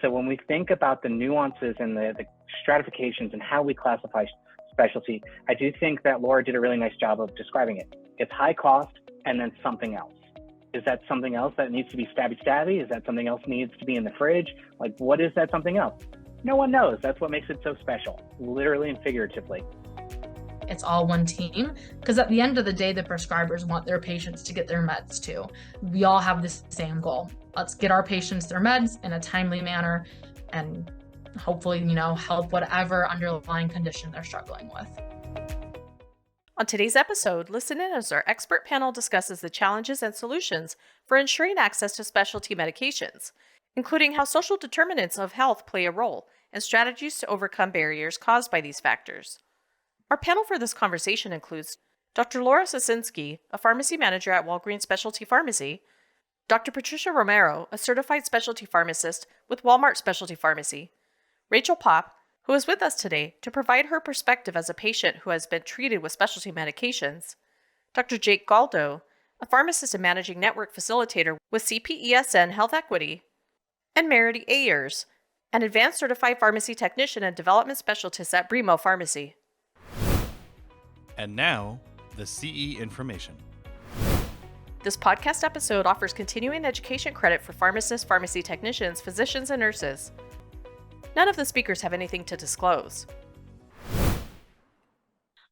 so when we think about the nuances and the stratifications and how we classify specialty, I do think that Laura did a really nice job of describing it. It's high cost and then something else. Is that something else that needs to be stabby? Is that something else needs to be in the fridge? Like, what is that something else? No one knows. That's what makes it so special, literally and figuratively. It's all one team, because at the end of the day, the prescribers want their patients to get their meds too. We all have the same goal. Let's get our patients their meds in a timely manner and hopefully, help whatever underlying condition they're struggling with. On today's episode, listen in as our expert panel discusses the challenges and solutions for ensuring access to specialty medications, including how social determinants of health play a role and strategies to overcome barriers caused by these factors. Our panel for this conversation includes Dr. Laura Sosinski, a pharmacy manager at Walgreens Specialty Pharmacy, Dr. Patricia Romero, a certified specialty pharmacist with Walmart Specialty Pharmacy, Rachel Popp, who is with us today to provide her perspective as a patient who has been treated with specialty medications, Dr. Jake Galdo, a pharmacist and managing network facilitator with CPESN Health Equity, and Meredith Ayers, an advanced certified pharmacy technician and development specialist at Bremo Pharmacy. And now, the CE information. This podcast episode offers continuing education credit for pharmacists, pharmacy technicians, physicians, and nurses. None of the speakers have anything to disclose.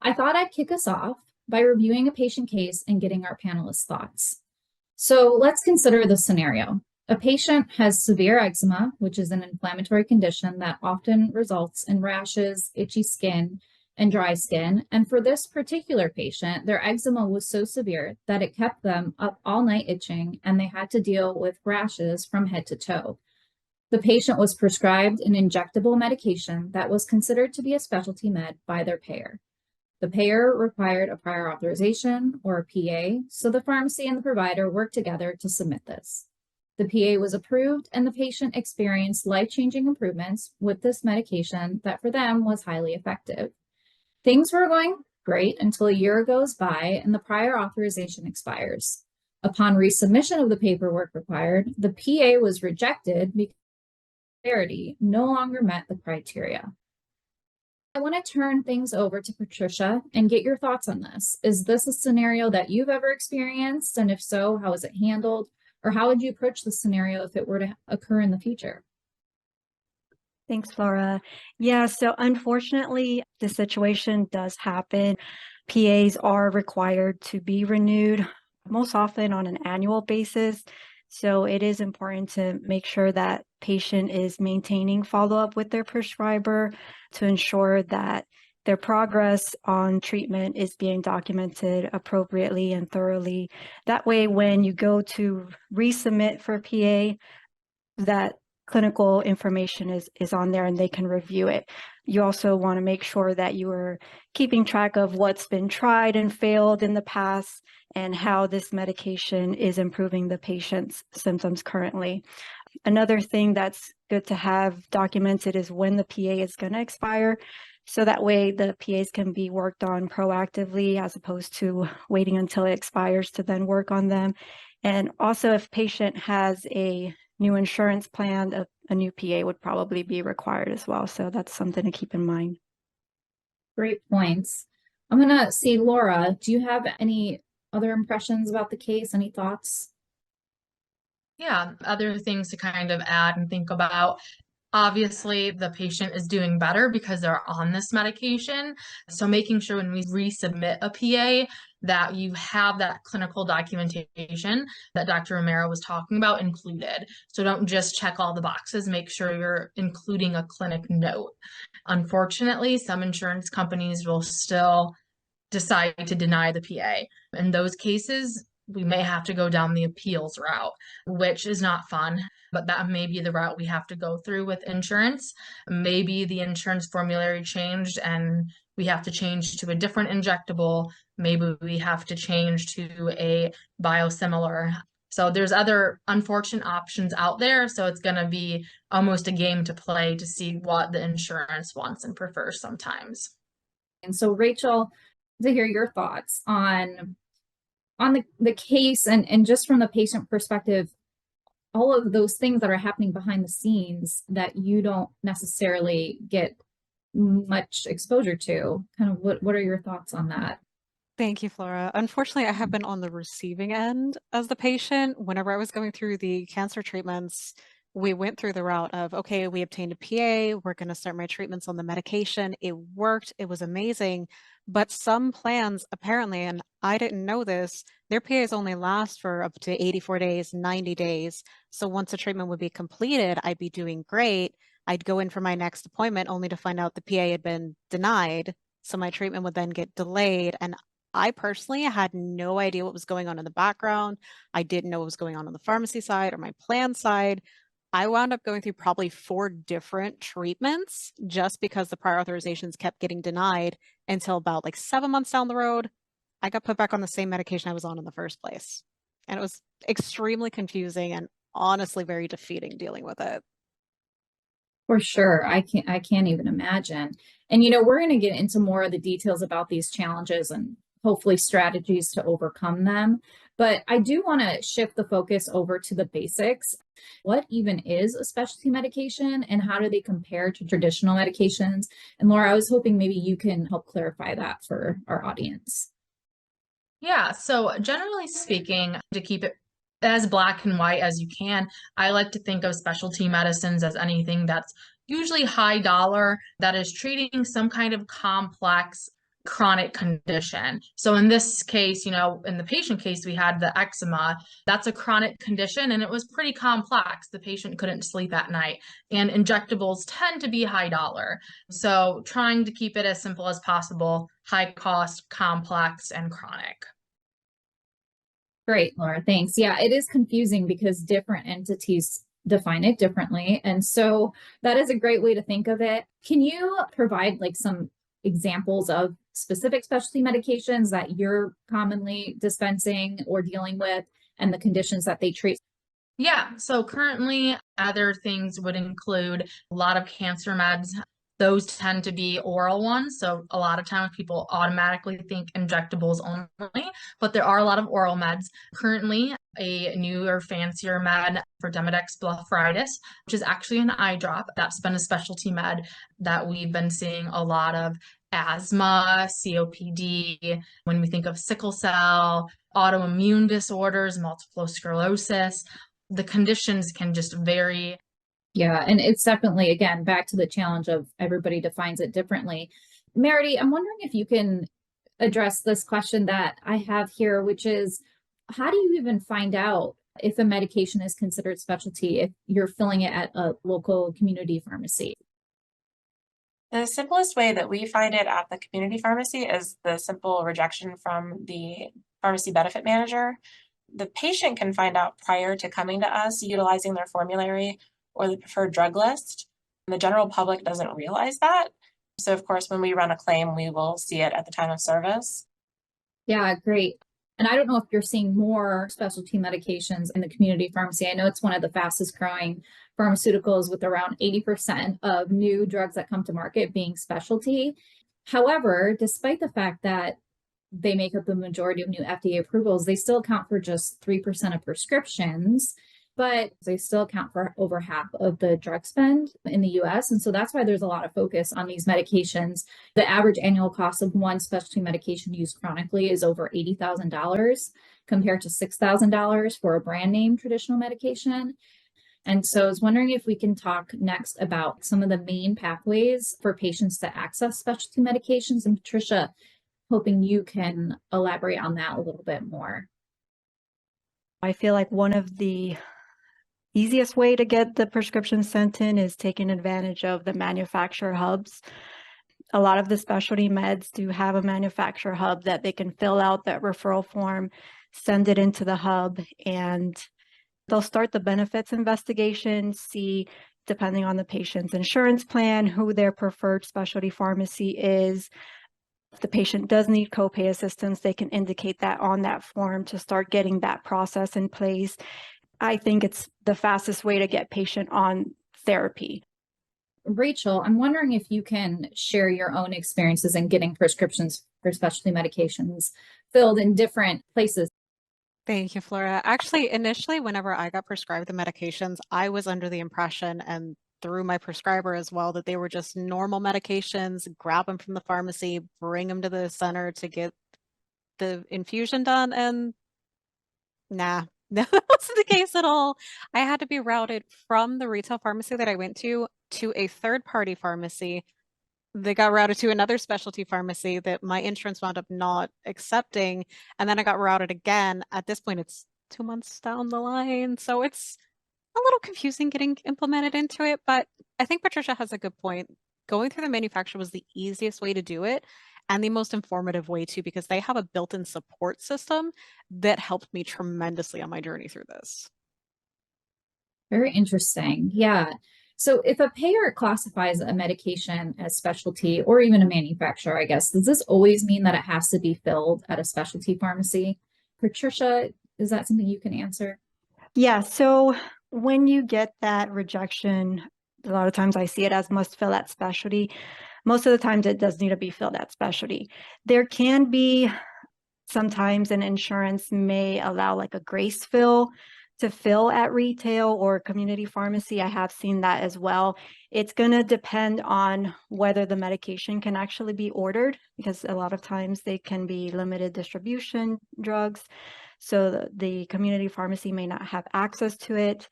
I thought I'd kick us off by reviewing a patient case and getting our panelists' thoughts. So let's consider the scenario. A patient has severe eczema, which is an inflammatory condition that often results in rashes, itchy skin, and dry skin. And for this particular patient, their eczema was so severe that it kept them up all night itching, and they had to deal with rashes from head to toe. The patient was prescribed an injectable medication that was considered to be a specialty med by their payer. The payer required a prior authorization, or a PA, so the pharmacy and the provider worked together to submit this. The PA was approved, and the patient experienced life-changing improvements with this medication that for them was highly effective. Things were going great until a year goes by and the prior authorization expires. Upon resubmission of the paperwork required, the PA was rejected because severity no longer met the criteria. I want to turn things over to Patricia and get your thoughts on this. Is this a scenario that you've ever experienced? And if so, how is it handled? Or how would you approach the scenario if it were to occur in the future? Thanks, Laura. Yeah, so unfortunately, the situation does happen. PAs are required to be renewed, most often on an annual basis. So it is important to make sure that patient is maintaining follow-up with their prescriber to ensure that their progress on treatment is being documented appropriately and thoroughly. That way, when you go to resubmit for PA, that clinical information is on there and they can review it. You also want to make sure that you are keeping track of what's been tried and failed in the past and how this medication is improving the patient's symptoms currently. Another thing that's good to have documented is when the PA is going to expire. So that way the PAs can be worked on proactively as opposed to waiting until it expires to then work on them. And also if patient has a new insurance plan, a new PA would probably be required as well. So that's something to keep in mind. Great points. I'm going to see Laura, do you have any other impressions about the case? Any thoughts? Yeah, other things to kind of add and think about. Obviously, the patient is doing better because they're on this medication. So making sure when we resubmit a PA that you have that clinical documentation that Dr. Romero was talking about included. So don't just check all the boxes, make sure you're including a clinic note. Unfortunately, some insurance companies will still decide to deny the PA. In those cases, we may have to go down the appeals route, which is not fun, but that may be the route we have to go through with insurance. Maybe the insurance formulary changed and we have to change to a different injectable. Maybe we have to change to a biosimilar. So there's other unfortunate options out there. So it's going to be almost a game to play to see what the insurance wants and prefers sometimes. And so Rachel, to hear your thoughts on the case and just from the patient perspective, all of those things that are happening behind the scenes that you don't necessarily get much exposure to. Kind of what are your thoughts on that? Thank you, Flora. Unfortunately, I have been on the receiving end as the patient. Whenever I was going through the cancer treatments, we went through the route of, okay, we obtained a PA, we're going to start my treatments on the medication. It worked, it was amazing. But some plans, apparently, and I didn't know this, their PAs only last for up to 84 days, 90 days. So once the treatment would be completed, I'd be doing great. I'd go in for my next appointment only to find out the PA had been denied. So my treatment would then get delayed. And I personally had no idea what was going on in the background. I didn't know what was going on the pharmacy side or my plan side. I wound up going through probably 4 different treatments just because the prior authorizations kept getting denied until about like 7 months down the road, I got put back on the same medication I was on in the first place. And it was extremely confusing and honestly very defeating dealing with it. For sure. I can't even imagine. And we're going to get into more of the details about these challenges and hopefully strategies to overcome them. But I do want to shift the focus over to the basics. What even is a specialty medication and how do they compare to traditional medications? And Laura, I was hoping maybe you can help clarify that for our audience. Yeah, so generally speaking, to keep it as black and white as you can, I like to think of specialty medicines as anything that's usually high dollar that is treating some kind of complex chronic condition. So in this case, in the patient case, we had the eczema. That's a chronic condition and it was pretty complex. The patient couldn't sleep at night, and injectables tend to be high dollar. So trying to keep it as simple as possible, high cost, complex, and chronic. Great, Laura. Thanks. Yeah, it is confusing because different entities define it differently. And so that is a great way to think of it. Can you provide like some examples of specific specialty medications that you're commonly dispensing or dealing with and the conditions that they treat? Yeah, so currently other things would include a lot of cancer meds. Those tend to be oral ones. So a lot of times people automatically think injectables only, but there are a lot of oral meds. Currently, a newer, fancier med for Demodex blepharitis, which is actually an eye drop. That's been a specialty med that we've been seeing a lot of asthma, COPD, when we think of sickle cell, autoimmune disorders, multiple sclerosis. The conditions can just vary. Yeah, and it's definitely, again, back to the challenge of everybody defines it differently. Merity, I'm wondering if you can address this question that I have here, which is, how do you even find out if a medication is considered specialty if you're filling it at a local community pharmacy? The simplest way that we find it at the community pharmacy is the simple rejection from the pharmacy benefit manager. The patient can find out prior to coming to us utilizing their formulary or the preferred drug list. The general public doesn't realize that. So of course, when we run a claim, we will see it at the time of service. Yeah, great. And I don't know if you're seeing more specialty medications in the community pharmacy. I know it's one of the fastest growing pharmaceuticals with around 80% of new drugs that come to market being specialty. However, despite the fact that they make up the majority of new FDA approvals, they still account for just 3% of prescriptions, but they still account for over half of the drug spend in the US. And so that's why there's a lot of focus on these medications. The average annual cost of one specialty medication used chronically is over $80,000 compared to $6,000 for a brand name traditional medication. And so I was wondering if we can talk next about some of the main pathways for patients to access specialty medications. And Patricia, hoping you can elaborate on that a little bit more. I feel like one of the easiest way to get the prescription sent in is taking advantage of the manufacturer hubs. A lot of the specialty meds do have a manufacturer hub that they can fill out that referral form, send it into the hub, and they'll start the benefits investigation, see, depending on the patient's insurance plan, who their preferred specialty pharmacy is. If the patient does need copay assistance, they can indicate that on that form to start getting that process in place. I think it's the fastest way to get patient on therapy. Rachel, I'm wondering if you can share your own experiences in getting prescriptions for specialty medications filled in different places. Thank you, Flora. Actually, initially, whenever I got prescribed the medications, I was under the impression, and through my prescriber as well, that they were just normal medications, grab them from the pharmacy, bring them to the center to get the infusion done. And nah, that wasn't the case at all. I had to be routed from the retail pharmacy that I went to a third-party pharmacy. They got routed to another specialty pharmacy that my insurance wound up not accepting. And then I got routed again. At this point, it's 2 months down the line. So it's a little confusing getting implemented into it. But I think Patricia has a good point. Going through the manufacturer was the easiest way to do it and the most informative way too, because they have a built-in support system that helped me tremendously on my journey through this. Very interesting. Yeah. So if a payer classifies a medication as specialty or even a manufacturer, I guess, does this always mean that it has to be filled at a specialty pharmacy? Patricia, is that something you can answer? Yeah, so when you get that rejection, a lot of times I see it as must fill at specialty. Most of the times it does need to be filled at specialty. There can be sometimes an insurance may allow like a grace fill to fill at retail or community pharmacy. I have seen that as well. It's going to depend on whether the medication can actually be ordered, because a lot of times they can be limited distribution drugs. So the community pharmacy may not have access to it.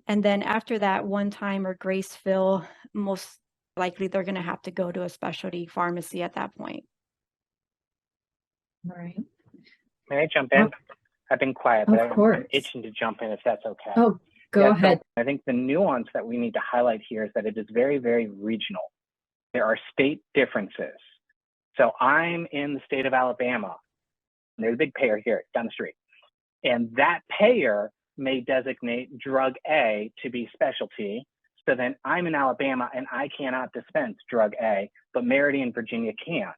And then after that one time or grace fill, most likely they're going to have to go to a specialty pharmacy at that point. All right. May I jump in? Oh, I've been quiet, of but I'm course. itching to jump in if that's okay. Oh, go ahead. So I think the nuance that we need to highlight here is that it is very, very regional. There are state differences. So I'm in the state of Alabama. There's a big payer here down the street. And that payer may designate drug A to be specialty. So then I'm in Alabama and I cannot dispense drug A, but Meridian, Virginia can.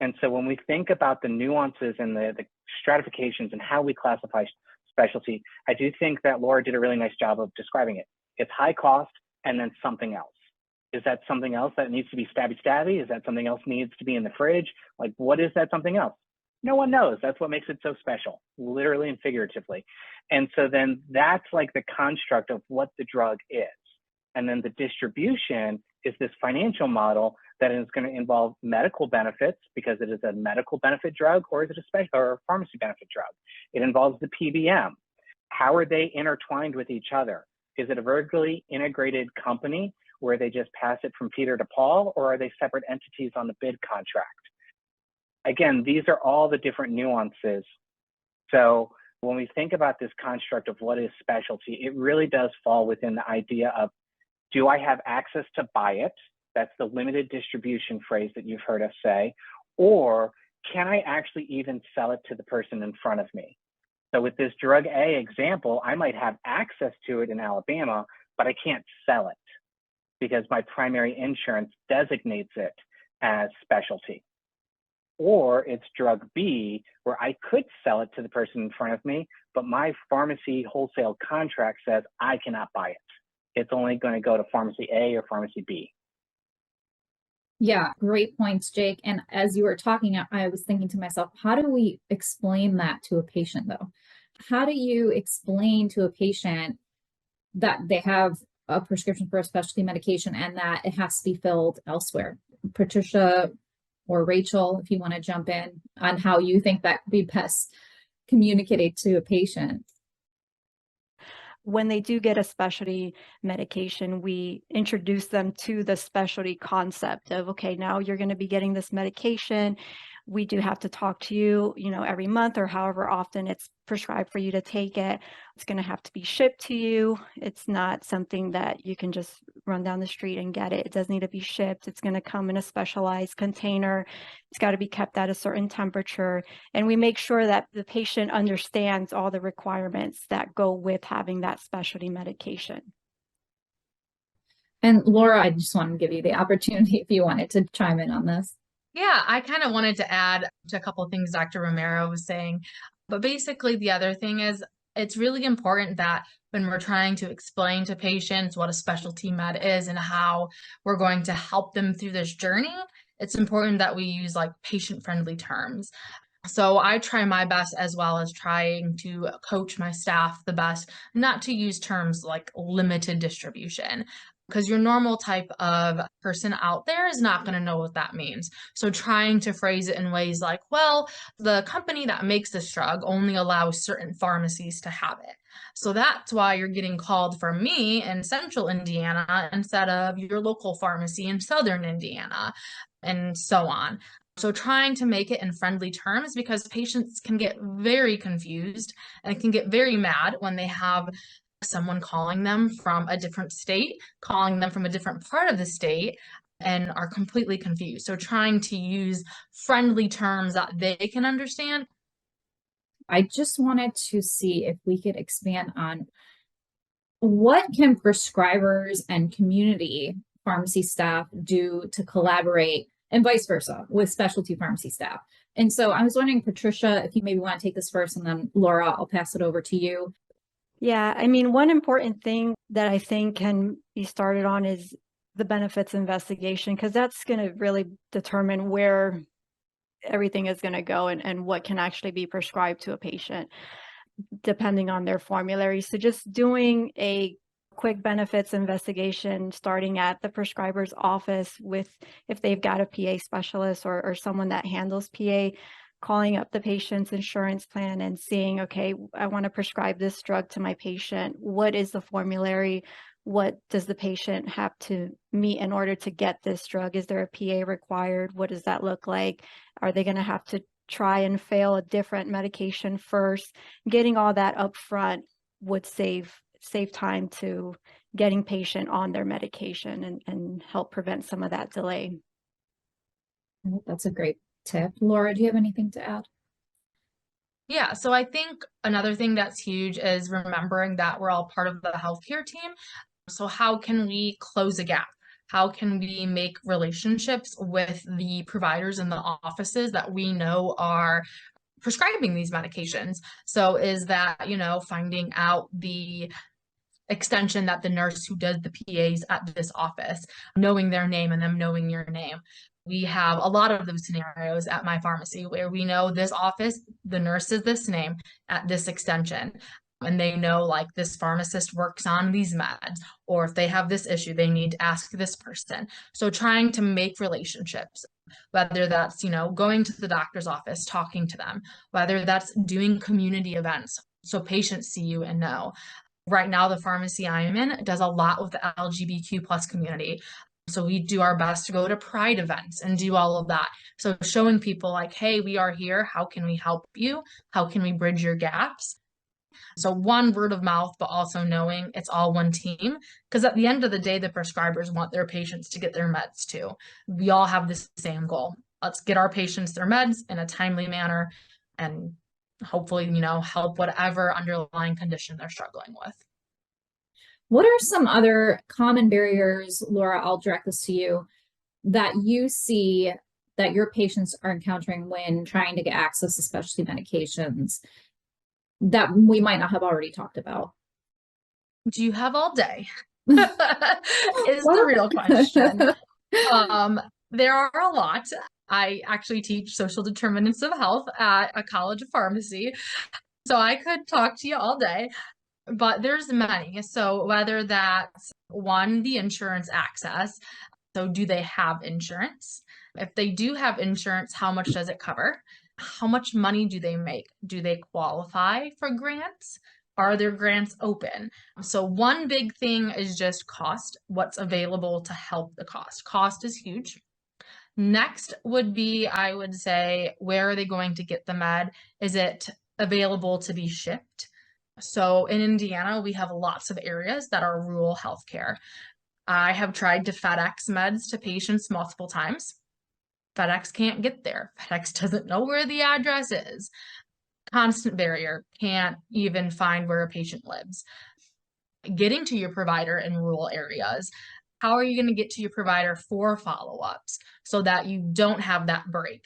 And so when we think about the nuances and the stratifications and how we classify specialty, I do think that Laura did a really nice job of describing it. It's high cost and then something else. Is that something else that needs to be stabby? Is that something else needs to be in the fridge? Like, what is that something else? No one knows. That's what makes it so special, literally and figuratively. And so then that's like the construct of what the drug is. And then the distribution is this financial model that is going to involve medical benefits because it is a medical benefit drug, or is it a special or a pharmacy benefit drug? It involves the PBM. How are they intertwined with each other? Is it a vertically integrated company where they just pass it from Peter to Paul, or are they separate entities on the bid contract? Again, these are all the different nuances. So when we think about this construct of what is specialty, it really does fall within the idea of, do I have access to buy it? That's the limited distribution phrase that you've heard us say. Or can I actually even sell it to the person in front of me? So with this drug A example, I might have access to it in Alabama, but I can't sell it because my primary insurance designates it as specialty. Or it's drug B, where I could sell it to the person in front of me, but my pharmacy wholesale contract says I cannot buy it. It's only going to go to pharmacy A or pharmacy B. Yeah, great points, Jake. And as you were talking, I was thinking to myself, how do we explain that to a patient, though? How do you explain to a patient that they have a prescription for a specialty medication and that it has to be filled elsewhere? Patricia or Rachel, if you want to jump in on how you think that could be best communicated to a patient. When they do get a specialty medication, we introduce them to the specialty concept of, okay, now you're going to be getting this medication. We do have to talk to you, every month or however often it's prescribed for you to take it. It's going to have to be shipped to you. It's not something that you can just run down the street and get it. It does need to be shipped. It's going to come in a specialized container. It's got to be kept at a certain temperature. And we make sure that the patient understands all the requirements that go with having that specialty medication. And Laura, I just want to give you the opportunity if you wanted to chime in on this. Yeah, I kind of wanted to add to a couple of things Dr. Romero was saying. But basically, the other thing is it's really important that when we're trying to explain to patients what a specialty med is and how we're going to help them through this journey, it's important that we use like patient-friendly terms. So I try my best, as well as trying to coach my staff the best, not to use terms like limited distribution, because your normal type of person out there is not going to know what that means. So trying to phrase it in ways like, well, the company that makes this drug only allows certain pharmacies to have it. So that's why you're getting called from me in central Indiana instead of your local pharmacy in southern Indiana, and so on. So trying to make it in friendly terms, because patients can get very confused and can get very mad when they have someone calling them from a different state, calling them from a different part of the state, and are completely confused. So trying to use friendly terms that they can understand. I just wanted to see if we could expand on what can prescribers and community pharmacy staff do to collaborate, and vice versa with specialty pharmacy staff. And so I was wondering, Patricia, if you maybe want to take this first, and then Laura, I'll pass it over to you. Yeah, I mean, one important thing that I think can be started on is the benefits investigation, because that's going to really determine where everything is going to go and what can actually be prescribed to a patient, depending on their formulary. So just doing a quick benefits investigation, starting at the prescriber's office with, if they've got a PA specialist or someone that handles PA, calling up the patient's insurance plan and seeing, okay, I want to prescribe this drug to my patient. What is the formulary? What does the patient have to meet in order to get this drug? Is there a PA required? What does that look like? Are they going to have to try and fail a different medication first? Getting all that up front would save time to getting patient on their medication and help prevent some of that delay. That's a great tip. Laura, do you have anything to add? Yeah, so I think another thing that's huge is remembering that we're all part of the healthcare team. So how can we close a gap? How can we make relationships with the providers in the offices that we know are prescribing these medications? So is that, finding out the extension that the nurse who does the PAs at this office, knowing their name and them knowing your name. We have a lot of those scenarios at my pharmacy where we know this office, the nurse is this name at this extension. And they know like this pharmacist works on these meds, or if they have this issue, they need to ask this person. So trying to make relationships, whether that's, going to the doctor's office, talking to them, whether that's doing community events so patients see you and know. Right now, the pharmacy I'm in does a lot with the LGBTQ plus community. So we do our best to go to Pride events and do all of that. So showing people like, hey, we are here. How can we help you? How can we bridge your gaps? So one, word of mouth, but also knowing it's all one team. Because at the end of the day, the prescribers want their patients to get their meds too. We all have the same goal. Let's get our patients their meds in a timely manner and hopefully, help whatever underlying condition they're struggling with. What are some other common barriers, Laura, I'll direct this to you, that you see that your patients are encountering when trying to get access to specialty medications that we might not have already talked about? Do you have all day? Is the real question. There are a lot. I actually teach social determinants of health at a college of pharmacy, so I could talk to you all day, but there's many. So whether that's one, the insurance access. So do they have insurance? If they do have insurance, how much does it cover? How much money do they make? Do they qualify for grants? Are their grants open? So one big thing is just cost, what's available to help the cost. Cost is huge. Next would be, I would say, where are they going to get the med? Is it available to be shipped? So in Indiana, we have lots of areas that are rural healthcare. I have tried to FedEx meds to patients multiple times. FedEx can't get there. FedEx doesn't know where the address is. Constant barrier, can't even find where a patient lives. Getting to your provider in rural areas, how are you going to get to your provider for follow-ups so that you don't have that break?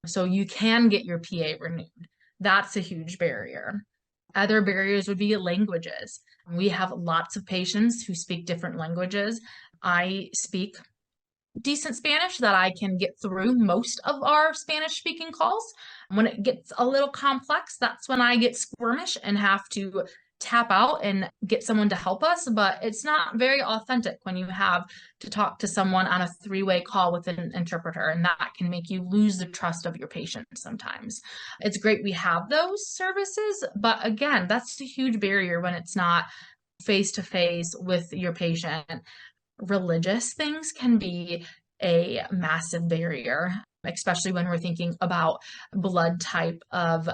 So you can get your PA renewed. That's a huge barrier. Other barriers would be languages. We have lots of patients who speak different languages. I speak decent Spanish that I can get through most of our Spanish speaking calls. When it gets a little complex, that's when I get squirmish and have to tap out and get someone to help us. But it's not very authentic when you have to talk to someone on a three-way call with an interpreter, and that can make you lose the trust of your patient sometimes. It's great we have those services, but again, that's a huge barrier when it's not face to face with your patient. Religious things can be a massive barrier, especially when we're thinking about blood type of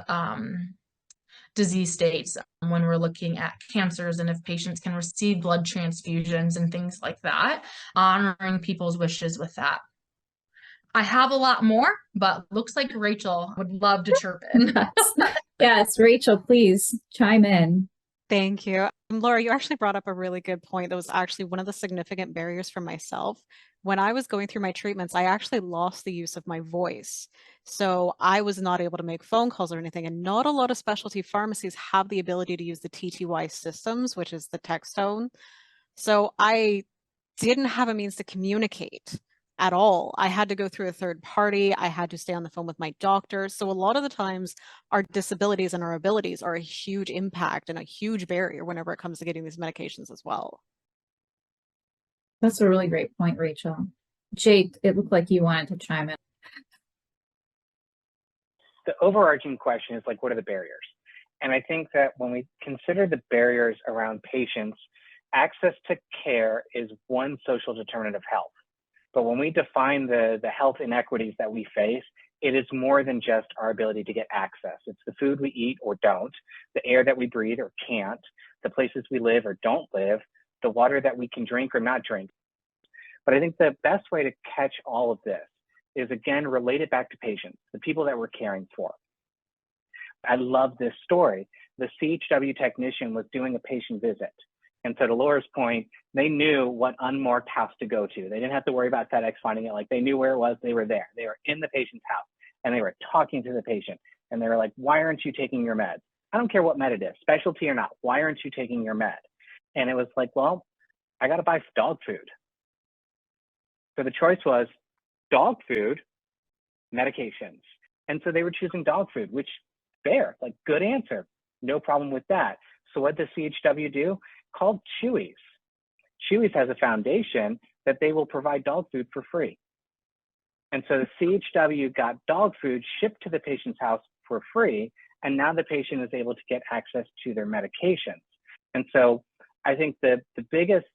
disease states, when we're looking at cancers and if patients can receive blood transfusions and things like that, honoring people's wishes with that. I have a lot more, but looks like Rachel would love to chirp in. Yes, Rachel, please chime in. Thank you. Laura, you actually brought up a really good point. That was actually one of the significant barriers for myself. When I was going through my treatments, I actually lost the use of my voice. So I was not able to make phone calls or anything. And not a lot of specialty pharmacies have the ability to use the TTY systems, which is the text tone. So I didn't have a means to communicate at all. I had to go through a third party. I had to stay on the phone with my doctor. So a lot of the times our disabilities and our abilities are a huge impact and a huge barrier whenever it comes to getting these medications as well. That's a really great point, Rachel. Jake, it looked like you wanted to chime in. The overarching question is like, what are the barriers? And I think that when we consider the barriers around patients, access to care is one social determinant of health. But when we define the health inequities that we face, it is more than just our ability to get access. It's the food we eat or don't, the air that we breathe or can't, the places we live or don't live, the water that we can drink or not drink. But I think the best way to catch all of this is, again, related back to patients, the people that we're caring for. I love this story. The CHW technician was doing a patient visit. And so to Laura's point, they knew what unmarked house to go to. They didn't have to worry about FedEx finding it. Like, they knew where it was. They were there. They were in the patient's house and they were talking to the patient. And they were like, why aren't you taking your meds? I don't care what med it is, specialty or not. Why aren't you taking your med? And it was like, well, I got to buy dog food. So the choice was dog food, medications. And so they were choosing dog food, which fair, like good answer. No problem with that. So what does CHW do? Called Chewy's. Chewy's has a foundation that they will provide dog food for free. And so the CHW got dog food shipped to the patient's house for free. And now the patient is able to get access to their medications. And so I think the biggest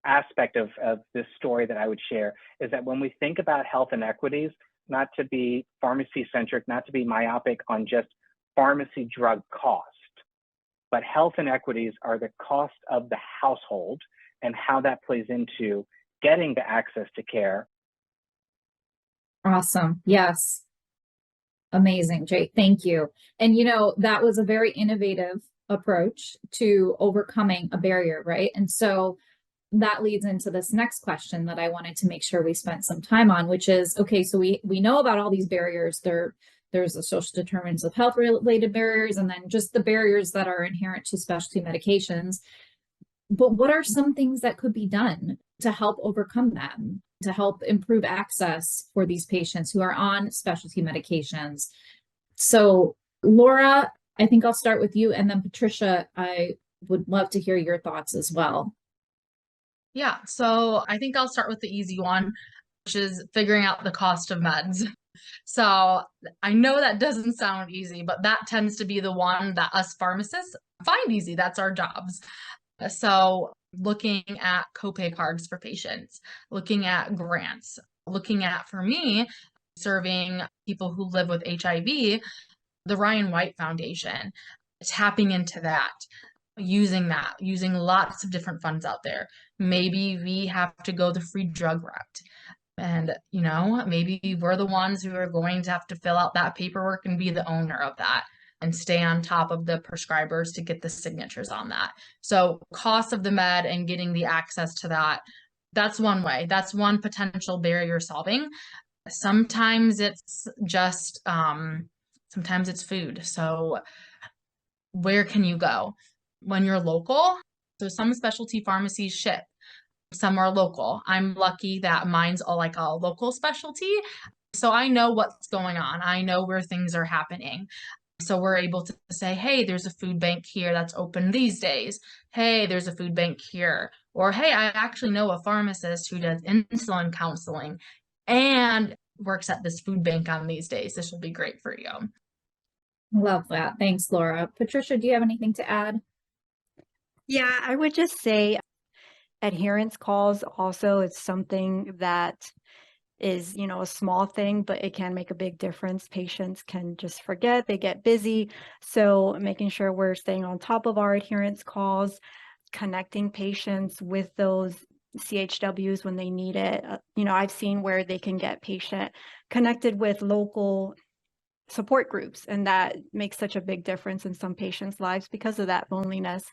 aspect of this story that I would share is that when we think about health inequities, not to be pharmacy centric, not to be myopic on just pharmacy drug cost, but health inequities are the cost of the household and how that plays into getting the access to care. Awesome. Yes. Amazing, Jake. Thank you. And that was a very innovative approach to overcoming a barrier, right? And so that leads into this next question that I wanted to make sure we spent some time on, which is, okay, so we know about all these barriers. There's the social determinants of health related barriers, and then just the barriers that are inherent to specialty medications. But what are some things that could be done to help overcome them, to help improve access for these patients who are on specialty medications? So Laura, I think I'll start with you, and then Patricia, I would love to hear your thoughts as well. Yeah, so I think I'll start with the easy one, which is figuring out the cost of meds. So I know that doesn't sound easy, but that tends to be the one that us pharmacists find easy. That's our jobs. So looking at copay cards for patients, looking at grants, looking at, for me, serving people who live with HIV, the Ryan White Foundation, tapping into that, using lots of different funds out there. Maybe we have to go the free drug route. And, maybe we're the ones who are going to have to fill out that paperwork and be the owner of that and stay on top of the prescribers to get the signatures on that. So cost of the med and getting the access to that, that's one way. That's one potential barrier solving. Sometimes it's just, sometimes it's food. So where can you go when you're local? So some specialty pharmacies ship. Some are local. I'm lucky that mine's all like a local specialty. So I know what's going on. I know where things are happening. So we're able to say, hey, there's a food bank here that's open these days. Hey, there's a food bank here. Or, hey, I actually know a pharmacist who does insulin counseling and works at this food bank on these days. This will be great for you. Love that. Thanks, Laura. Patricia, do you have anything to add? Yeah, I would just say adherence calls also is something that is, a small thing, but it can make a big difference. Patients can just forget, they get busy. So making sure we're staying on top of our adherence calls, connecting patients with those CHWs when they need it. I've seen where they can get patient connected with local support groups, and that makes such a big difference in some patients' lives because of that loneliness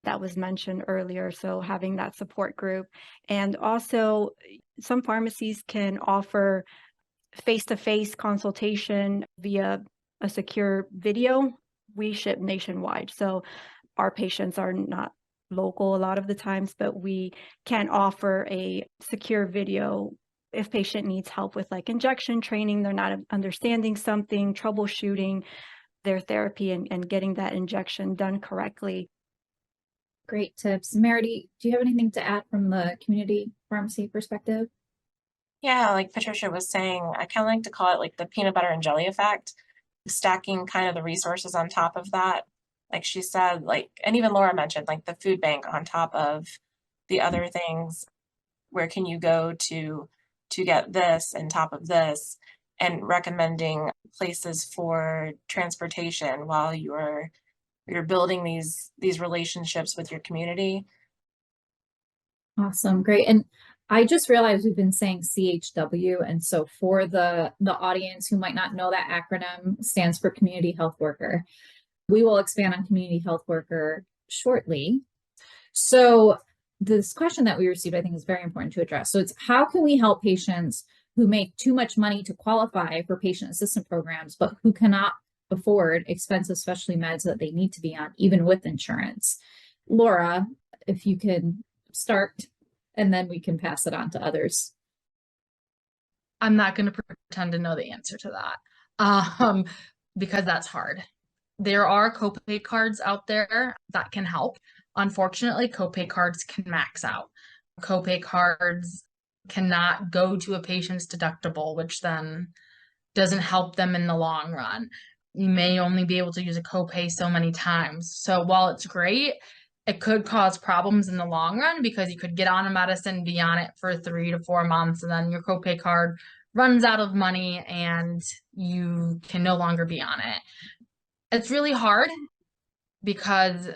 that was mentioned earlier. So having that support group. And also some pharmacies can offer face-to-face consultation via a secure video. We ship nationwide, so our patients are not local a lot of the times, but we can offer a secure video if patient needs help with like injection training, they're not understanding something, troubleshooting their therapy and getting that injection done correctly. Great tips. Meredy, do you have anything to add from the community pharmacy perspective? Yeah, like Patricia was saying, I kind of like to call it like the peanut butter and jelly effect, stacking kind of the resources on top of that. Like she said, like, and even Laura mentioned, like the food bank on top of the other things. Where can you go to get this and top of this, and recommending places for transportation while you're building these relationships with your community. Awesome. Great. And I just realized we've been saying CHW. And so for the audience who might not know, that acronym stands for Community Health Worker. We will expand on Community Health Worker shortly. So this question that we received, I think, is very important to address. So it's, how can we help patients who make too much money to qualify for patient assistance programs, but who cannot afford expensive specialty meds that they need to be on, even with insurance? Laura, if you can start, and then we can pass it on to others. I'm not going to pretend to know the answer to that because that's hard. There are copay cards out there that can help. Unfortunately, copay cards can max out. Copay cards cannot go to a patient's deductible, which then doesn't help them in the long run. You may only be able to use a copay so many times. So while it's great, it could cause problems in the long run because you could get on a medicine, be on it for 3 to 4 months, and then your copay card runs out of money and you can no longer be on it. It's really hard because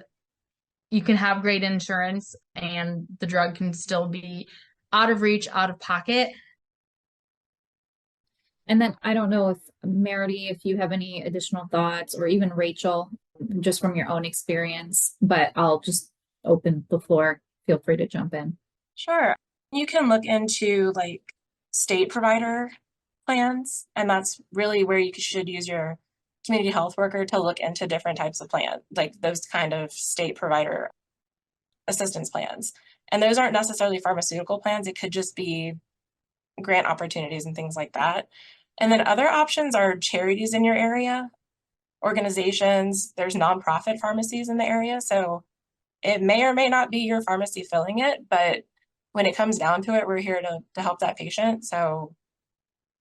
you can have great insurance and the drug can still be out of reach, out of pocket. And then I don't know if Meredy, if you have any additional thoughts, or even Rachel, just from your own experience, but I'll just open the floor. Feel free to jump in. Sure. You can look into like state provider plans, and that's really where you should use your community health worker to look into different types of plans, like those kind of state provider assistance plans. And those aren't necessarily pharmaceutical plans. It could just be grant opportunities and things like that. And then other options are charities in your area, organizations. There's nonprofit pharmacies in the area. So it may or may not be your pharmacy filling it, but when it comes down to it, we're here to help that patient. So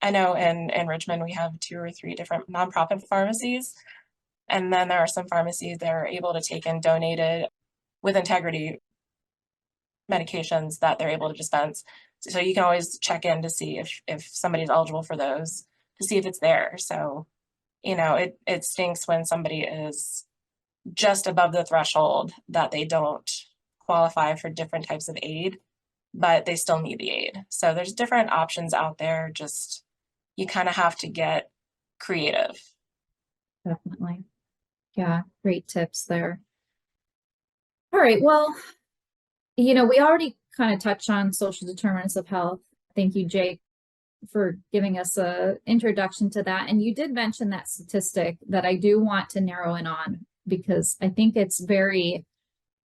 I know in Richmond, we have 2 or 3 different nonprofit pharmacies. And then there are some pharmacies that are able to take in donated with integrity medications that they're able to dispense. So you can always check in to see if somebody's eligible for those, to see if it's there. So, it stinks when somebody is just above the threshold that they don't qualify for different types of aid, but they still need the aid. So there's different options out there. Just, you kind of have to get creative. Definitely. Yeah, great tips there. All right, well, we already kind of touched on social determinants of health. Thank you, Jake, for giving us an introduction to that. And you did mention that statistic that I do want to narrow in on, because I think it's very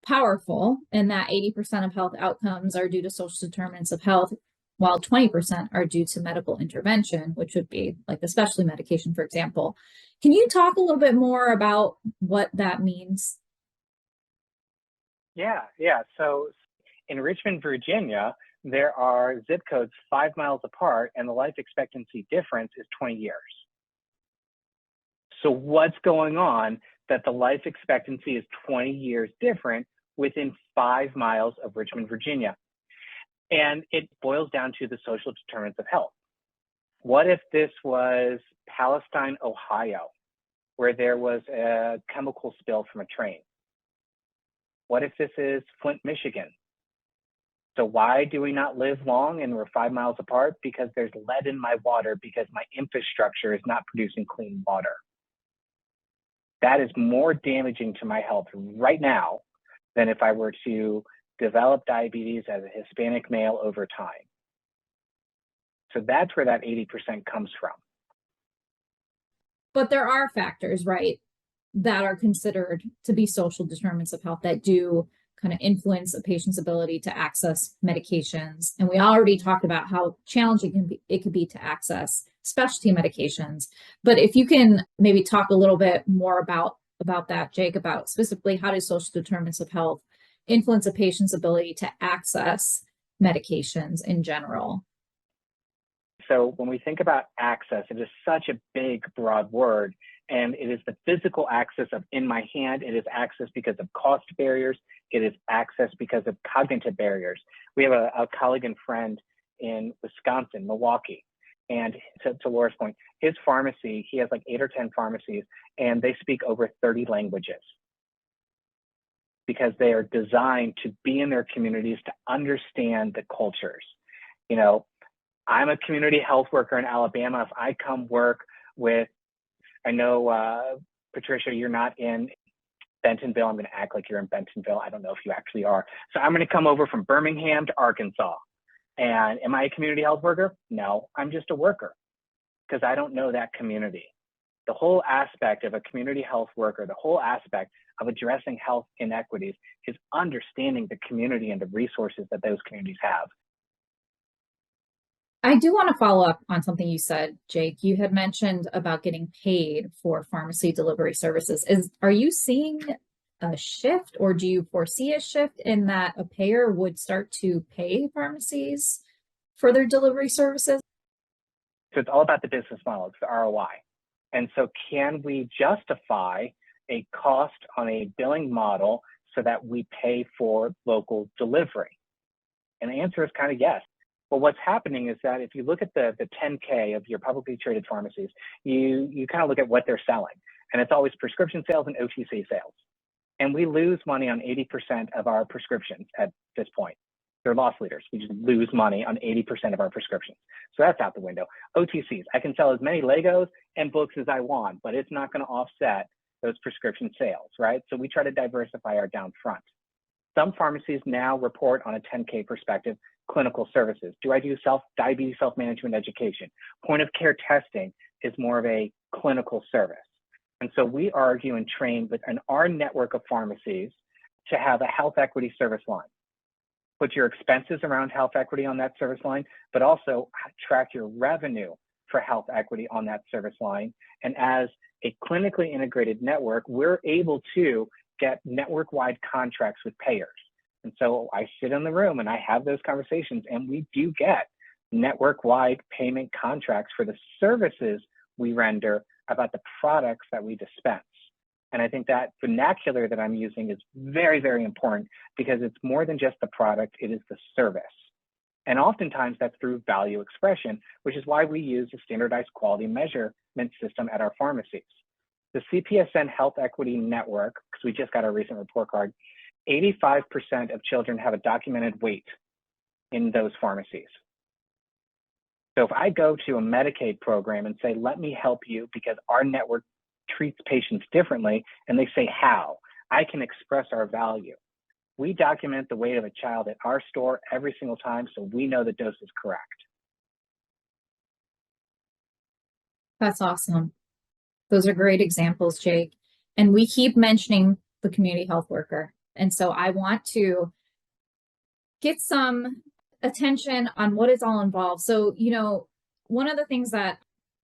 powerful in that 80% of health outcomes are due to social determinants of health, while 20% are due to medical intervention, which would be like the specialty medication, for example. Can you talk a little bit more about what that means? Yeah. So in Richmond, Virginia, there are zip codes 5 miles apart, and the life expectancy difference is 20 years. So what's going on that the life expectancy is 20 years different within 5 miles of Richmond, Virginia? And it boils down to the social determinants of health. What if this was Palestine, Ohio, where there was a chemical spill from a train? What if this is Flint, Michigan? So why do we not live long and we're 5 miles apart? Because there's lead in my water because my infrastructure is not producing clean water. That is more damaging to my health right now than if I were to develop diabetes as a Hispanic male over time. So that's where that 80% comes from. But there are factors, right, that are considered to be social determinants of health that do kind of influence a patient's ability to access medications. And we already talked about how challenging it could be to access specialty medications. But if you can maybe talk a little bit more about that, Jake, about specifically how do social determinants of health influence a patient's ability to access medications in general? So when we think about access, it is such a big, broad word, and it is the physical access of in my hand. It is access because of cost barriers. It is access because of cognitive barriers. We have a colleague and friend in Wisconsin, Milwaukee, and to Laura's point, his pharmacy, he has like 8 or 10 pharmacies, and they speak over 30 languages because they are designed to be in their communities to understand the cultures. You know, I'm a community health worker in Alabama. If I come work with, I know, Patricia, you're not in Bentonville. I'm going to act like you're in Bentonville. I don't know if you actually are. So I'm going to come over from Birmingham to Arkansas. And am I a community health worker? No, I'm just a worker because I don't know that community. The whole aspect of a community health worker, the whole aspect of addressing health inequities is understanding the community and the resources that those communities have. I do want to follow up on something you said, Jake. You had mentioned about getting paid for pharmacy delivery services. Are you seeing a shift, or do you foresee a shift in that a payer would start to pay pharmacies for their delivery services? So it's all about the business model, it's the ROI. And so can we justify a cost on a billing model so that we pay for local delivery? And the answer is kind of yes. But what's happening is that if you look at the 10K of your publicly traded pharmacies, you kind of look at what they're selling. And it's always prescription sales and OTC sales. And we lose money on 80% of our prescriptions at this point. They're loss leaders. We just lose money on 80% of our prescriptions. So that's out the window. OTCs, I can sell as many Legos and books as I want, but it's not going to offset those prescription sales, right? So we try to diversify our down front. Some pharmacies now report on a 10K perspective, clinical services. Do I do diabetes self-management education? Point of care testing is more of a clinical service. And so we argue and train within our network of pharmacies to have a health equity service line. Put your expenses around health equity on that service line, but also track your revenue for health equity on that service line. And as a clinically integrated network, we're able to get network-wide contracts with payers. And so I sit in the room and I have those conversations, and we do get network-wide payment contracts for the services we render about the products that we dispense. And I think that vernacular that I'm using is very, very important because it's more than just the product, it is the service. And oftentimes that's through value expression, which is why we use a standardized quality measurement system at our pharmacies. The CPSN Health Equity Network, because we just got our recent report card, 85% of children have a documented weight in those pharmacies. So if I go to a Medicaid program and say, let me help you because our network treats patients differently, and they say how, I can express our value. We document the weight of a child at our store every single time so we know the dose is correct. That's awesome. Those are great examples, Jake. And we keep mentioning the community health worker. And so I want to get some attention on what is all involved. So, one of the things that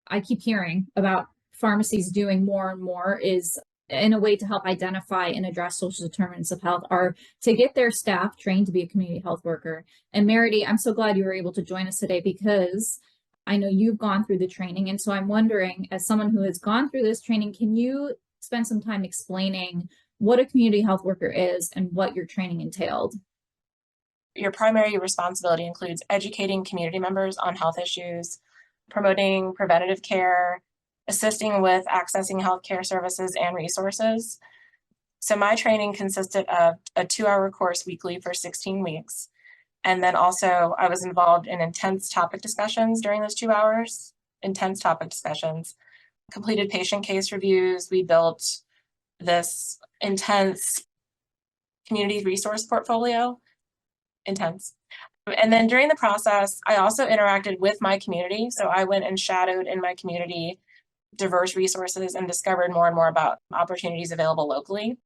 I keep hearing about pharmacies doing more and more is, in a way to help identify and address social determinants of health, are to get their staff trained to be a community health worker. And Meredy, I'm so glad you were able to join us today, because I know you've gone through the training. And so I'm wondering, as someone who has gone through this training, can you spend some time explaining what a community health worker is and what your training entailed? Your primary responsibility includes educating community members on health issues, promoting preventative care, assisting with accessing healthcare services and resources. So my training consisted of a 2-hour course weekly for 16 weeks. And then also I was involved in intense topic discussions during those 2 hours, completed patient case reviews. We built this intense community resource portfolio. Intense. And then during the process, I also interacted with my community. So I went and shadowed in my community diverse resources and discovered more and more about opportunities available locally.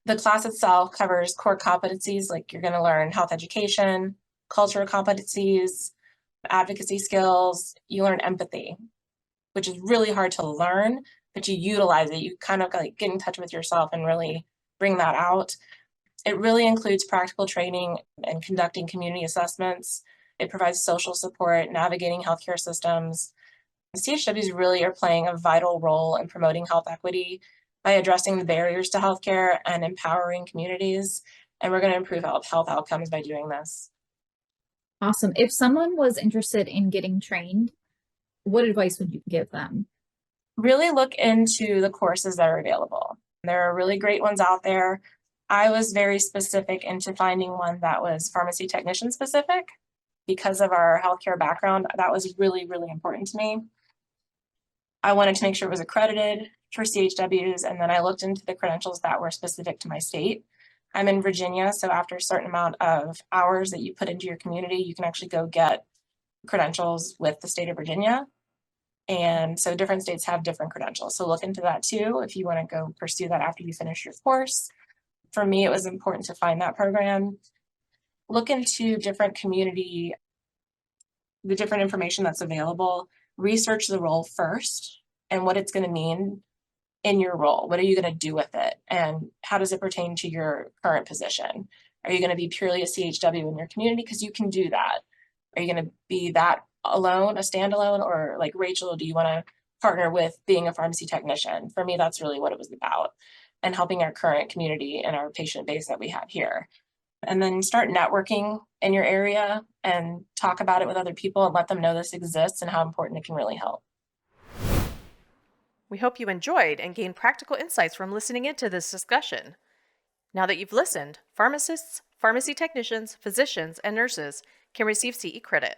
The class itself covers core competencies, like you're going to learn health education, cultural competencies, advocacy skills. You learn empathy, which is really hard to learn, but you utilize it. You kind of like get in touch with yourself and really bring that out. It really includes practical training and conducting community assessments. It provides social support, navigating healthcare systems. CHWs really are playing a vital role in promoting health equity by addressing the barriers to healthcare and empowering communities. And we're going to improve health outcomes by doing this. Awesome. If someone was interested in getting trained, what advice would you give them? Really look into the courses that are available. There are really great ones out there. I was very specific into finding one that was pharmacy technician specific. Because of our healthcare background, that was really, really important to me. I wanted to make sure it was accredited for CHWs, and then I looked into the credentials that were specific to my state. I'm in Virginia, so after a certain amount of hours that you put into your community, you can actually go get credentials with the state of Virginia. And so different states have different credentials. So look into that too if you want to go pursue that after you finish your course. For me, it was important to find that program. Look into different community, the different information that's available. Research the role first and what it's going to mean in your role. What are you going to do with it? And how does it pertain to your current position? Are you going to be purely a CHW in your community? Because you can do that. Are you going to be that alone, a standalone, or like Rachel, do you want to partner with being a pharmacy technician? For me, that's really what it was about, and helping our current community and our patient base that we have here. And then start networking in your area and talk about it with other people and let them know this exists and how important it can really help. We hope you enjoyed and gained practical insights from listening into this discussion. Now that you've listened, pharmacists, pharmacy technicians, physicians, and nurses can receive CE credit.